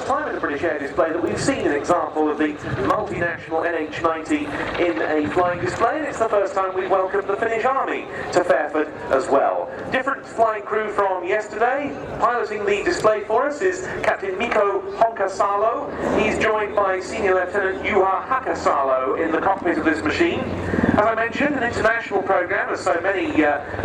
first time at the British Air Display that we've seen an example of the multinational NH90 in a flying display, and it's the first time we've welcomed the Finnish Army to Fairford as well. Different flying crew from yesterday. Piloting the display for us is Captain Mikko Honkasalo. He's joined by Senior Lieutenant Juha Hakasalo in the cockpit of this machine. As I mentioned, an international program, as so many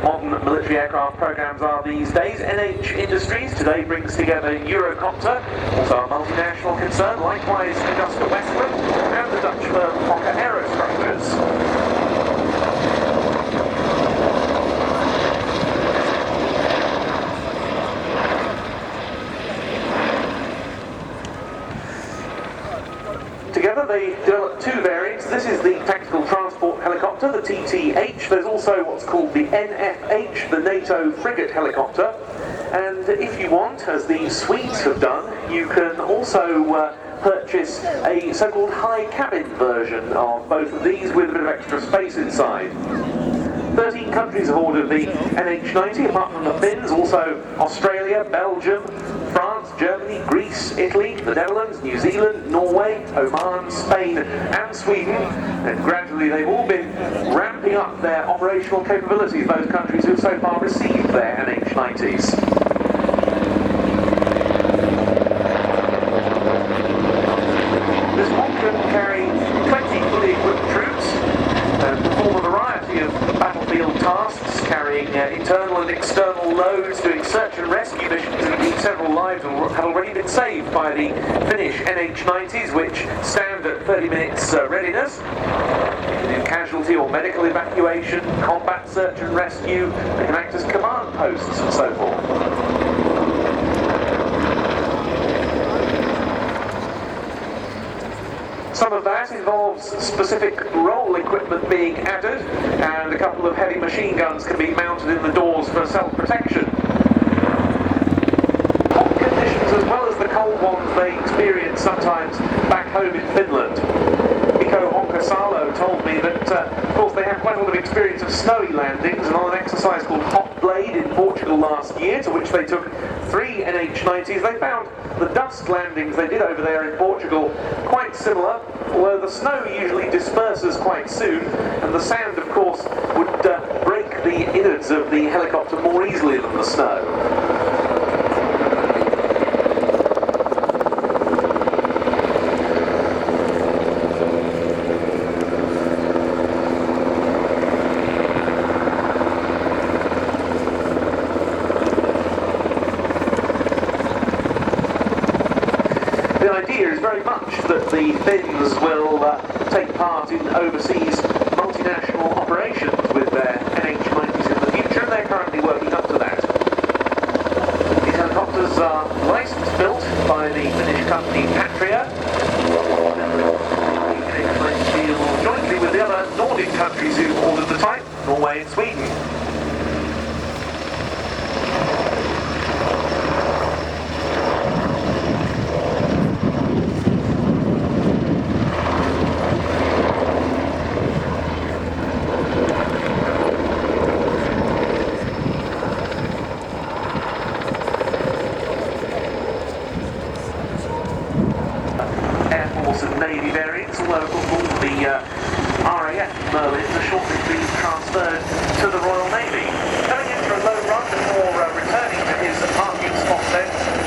modern military aircraft programs are these days. NH Industries today brings together Eurocopter, also a multinational concern, likewise Augusta Westland, and the Dutch firm Fokker Aerostructures. Together they developed two variants. This is the tactical transport helicopter, the TTH. There's also what's called the NFH, the NATO frigate helicopter. And if you want, as the Swedes have done, you can also purchase a so-called high cabin version of both of these with a bit of extra space inside. 13 countries have ordered the NH90, apart from the Finns, also Australia, Belgium, France, Germany, Greece, Italy, the Netherlands, New Zealand, Norway, Oman, Spain and Sweden. And gradually they've all been ramping up their operational capabilities, those countries who have so far received their NH90s. This one can carry 20 fully equipped troops and perform a variety of battlefield tasks, carrying internal and external loads, doing search and rescue missions, and indeed several lives have already been saved by the Finnish NH90s, which stand at 30 minutes readiness. In casualty or medical evacuation, combat search and rescue, they can act as command posts and so forth. Some of that involves specific role equipment being added, and a couple of heavy machine guns can be mounted in the doors for self-protection. Hot conditions as well as the cold ones they experience sometimes back home in Finland. Mikko Honkasalo told me that, of course, they have quite a lot of experience of snowy landings, and on an exercise called Hot Blade in Portugal last year, to which they took 3 NH90s, they found the dust landings they did over there in Portugal quite similar, although the snow usually disperses quite soon, and the sand, of course, would break the innards of the helicopter more easily than the snow. The idea is very much that the Finns will take part in overseas multinational operations with their NH90s in the future, and they're currently working up to that. These helicopters are licensed built by the Finnish company Patria. The NH90 deal jointly with the other Nordic countries who've ordered the type, Norway and Sweden. And Navy variants, although of course all the RIAT Merlins are shortly being transferred to the Royal Navy. Going in for a low run before returning to his parking spot then.